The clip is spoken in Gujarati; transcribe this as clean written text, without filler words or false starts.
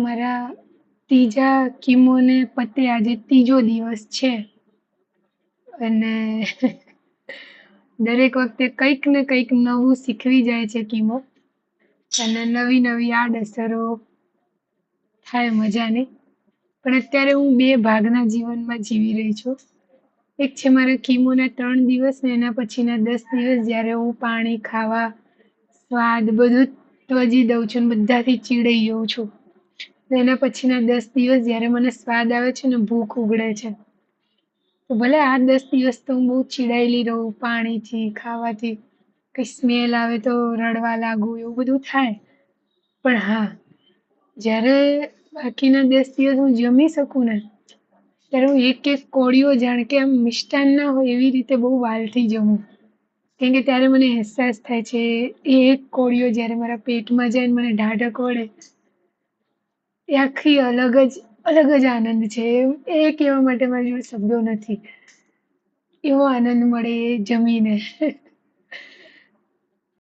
મારા ત્રીજા કીમોને પતે આજે ત્રીજો દિવસ છે અને દરેક વખતે કંઈક ને કંઈક નવું શીખવી જાય છે કીમો અને નવી નવી આડઅસરો થાય મજાની. પણ અત્યારે હું બે ભાગના જીવનમાં જીવી રહી છું. એક છે મારા કીમોના 3 દિવસ ને એના પછીના 10 દિવસ જ્યારે હું પાણી ખાવા સ્વાદ બધું ત્યજી દઉં છું અને બધાથી ચીડાઈ જાઉં છું. એના પછીના 10 દિવસ જ્યારે મને સ્વાદ આવે છે ને ભૂખ ઉગડે છે. તો ભલે આ 10 દિવસ તો હું બહુ ચીડાયેલી રહું પાણીથી ખાવાથી, કઈ સ્મેલ આવે તો રડવા લાગુ એવું બધું થાય. પણ હા, જ્યારે બાકીના 10 દિવસ હું જમી શકું ને ત્યારે હું એક એક કોળીઓ જાણ કે આમ મિષ્ટાન ના હોય એવી રીતે બહુ વાલથી જમું. કેમ કે ત્યારે મને અહેસાસ થાય છે એ એક કોળીઓ જ્યારે મારા પેટમાં જાય ને મને ઢાઢક વળે એ આખી અલગ જ આનંદ છે. એ કહેવા માટે મારી જોડે શબ્દો નથી. એવો આનંદ મળે એ જમીને.